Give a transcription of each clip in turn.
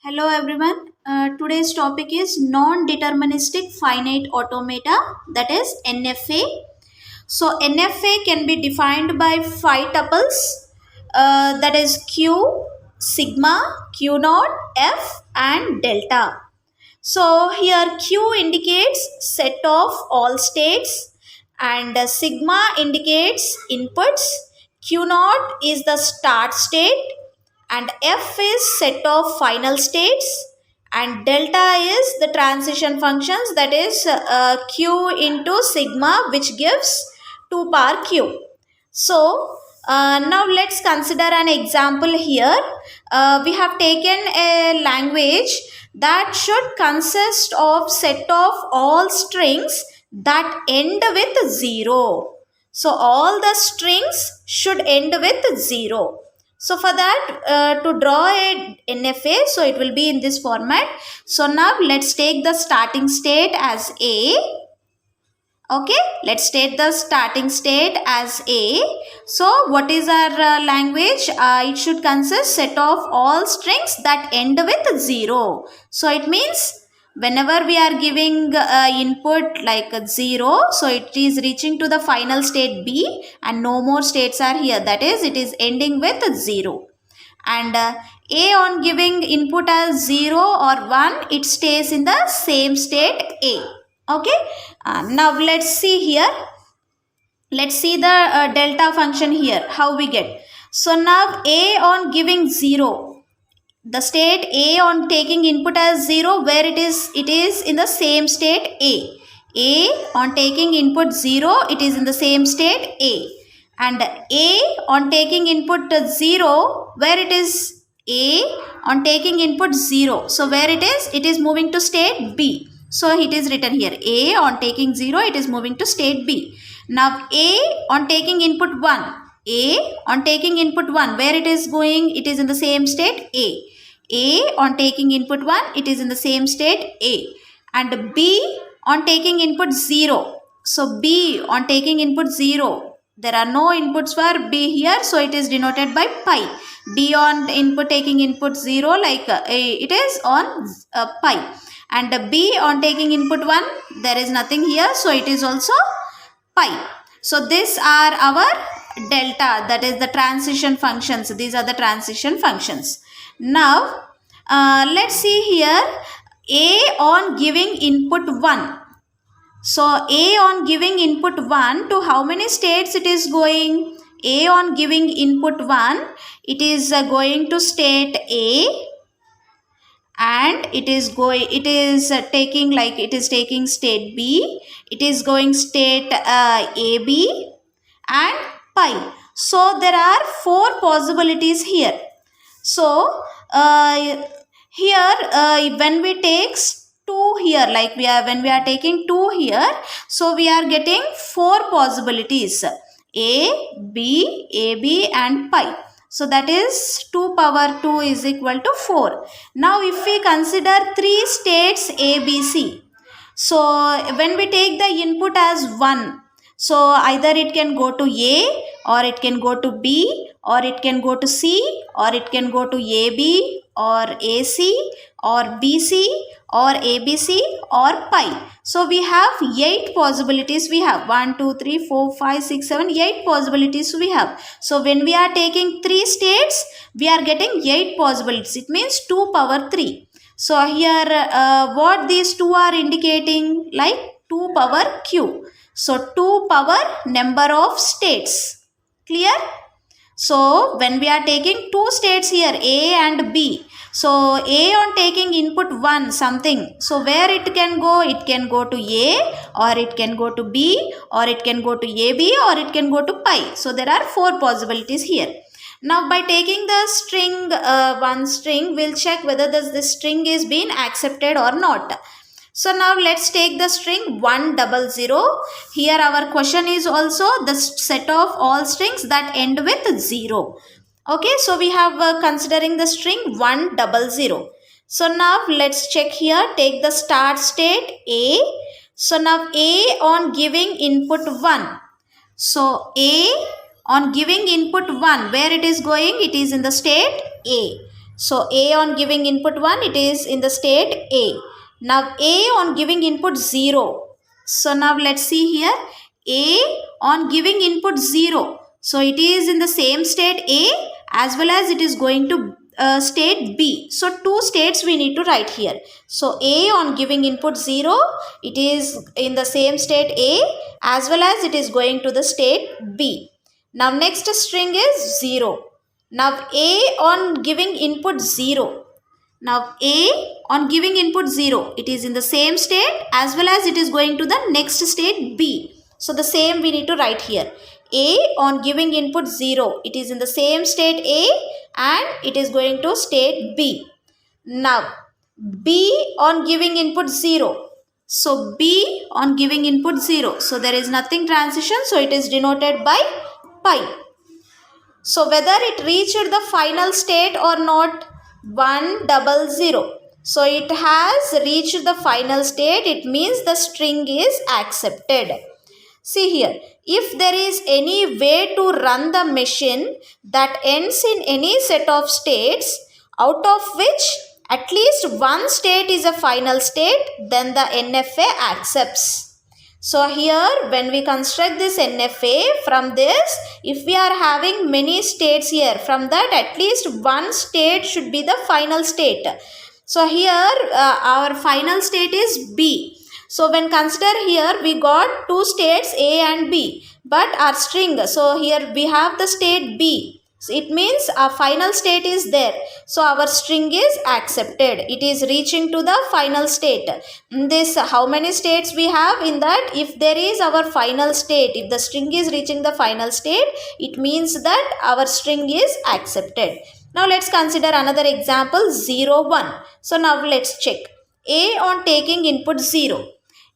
Hello everyone. Today's topic is non-deterministic finite automata, that is NFA. So NFA can be defined by five tuples, that is Q, sigma, Q naught, F and delta. So here Q indicates set of all states and sigma indicates inputs. Q naught is the start state and F is set of final states and delta is the transition functions, that is Q into sigma, which gives 2 power Q. So now let's consider an example here. We have taken a language that should consist of set of all strings that end with 0. So all the strings should end with 0. So for that, to draw a NFA, so it will be in this format. So now let's take the starting state as A. Okay, let's take the starting state as A. So what is our language? It should consist set of all strings that end with 0. So it means whenever we are giving input like 0, so it is reaching to the final state B and no more states are here. That is, it is ending with 0. And A on giving input as 0 or 1, it stays in the same state A. Okay, now let's see here. Let's see the delta function here, how we get. So now A on giving 0, the state A on taking input as 0, where it is in the same state A. A on taking input 0, it is in the same state A. And A on taking input 0, where it is A on taking input 0. So where it is moving to state B. So it is written here A on taking 0, it is moving to state B. Now A on taking input 1. A on taking input 1, where it is going, it is in the same state A. A on taking input 1, it is in the same state A. And B on taking input 0. So B on taking input 0, there are no inputs for B here, so it is denoted by pi. B on input taking input 0, like it is on pi. And B on taking input 1, there is nothing here, so it is also pi. So these are our delta, that is the transition functions. These are the transition functions. Now let's see here A on giving input 1. So A on giving input 1, to how many states it is going? A on giving input 1, it is going to state A, and it is taking state B, it is going state AB and pi. So there are 4 possibilities here. So here when we take 2 here, like when we are taking 2 here, so we are getting 4 possibilities: A, B, AB and pi. So that is 2 power 2 is equal to 4. Now if we consider 3 states A, B, C. So when we take the input as 1, so either it can go to A, or it can go to B, or it can go to C, or it can go to AB, or AC, or BC, or ABC, or pi. So we have 8 possibilities. We have 1, 2, 3, 4, 5, 6, 7, 8 possibilities we have. So when we are taking 3 states, we are getting 8 possibilities. It means 2 power 3. So here what these 2 are indicating, like 2 power Q. So 2 power number of states. Clear? So when we are taking 2 states here, A and B. So A on taking input 1 something. So where it can go? It can go to A, or it can go to B, or it can go to AB, or it can go to pi. So there are 4 possibilities here. Now by taking the string, one string, we'll check whether this string is being accepted or not. So now let's take the string 100. Here our question is also the set of all strings that end with 0. Okay, so we have considering the string 100. So now let's check here. Take the start state A. So now A on giving input 1. So A on giving input 1, where it is going? It is in the state A. So A on giving input 1, it is in the state A. Now A on giving input 0. So now let's see here. A on giving input 0. So it is in the same state A as well as it is going to state B. So two states we need to write here. So A on giving input 0, it is in the same state A as well as it is going to the state B. Now next string is 0. Now A on giving input 0. Now A on giving input 0, it is in the same state as well as it is going to the next state B. So the same we need to write here. A on giving input 0, it is in the same state A and it is going to state B. Now B on giving input 0. So B on giving input 0. So there is nothing transition, so it is denoted by pi. So whether it reached the final state or not, 100. So it has reached the final state. It means the string is accepted. See here, if there is any way to run the machine that ends in any set of states, out of which at least one state is a final state, then the NFA accepts. So here when we construct this NFA, from this, if we are having many states here, from that at least one state should be the final state. So here our final state is B. So when consider here, we got two states A and B, but our string, so here we have the state B. So it means our final state is there. So our string is accepted. It is reaching to the final state. This, how many states we have in that? If there is our final state, if the string is reaching the final state, it means that our string is accepted. Now let's consider another example, 0, 1. So now let's check. A on taking input 0.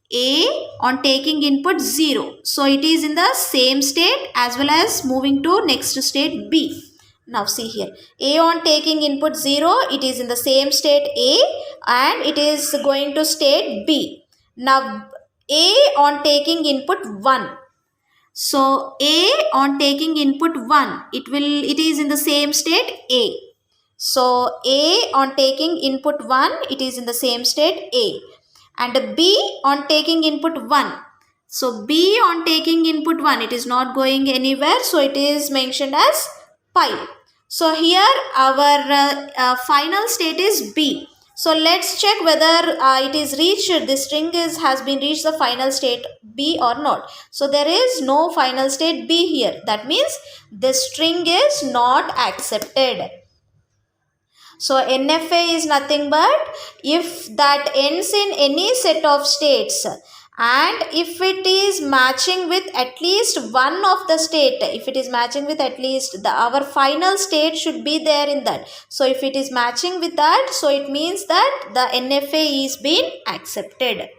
A on taking input 0. So it is in the same state as well as moving to next state B. Now see here. A on taking input 0. It is in the same state A and it is going to state B. Now A on taking input 1. So A on taking input 1. It is in the same state A. So A on taking input 1. It is in the same state A. And B on taking input 1. So B on taking input 1, it is not going anywhere. So it is mentioned as pi. So here our final state is B. So let's check whether it is reached, this string has been reached the final state B or not. So there is no final state B here. That means this string is not accepted. So NFA is nothing but if that ends in any set of states and if it is matching with at least one of the state, if it is matching with at least our final state should be there in that. So if it is matching with that, so it means that the NFA is being accepted.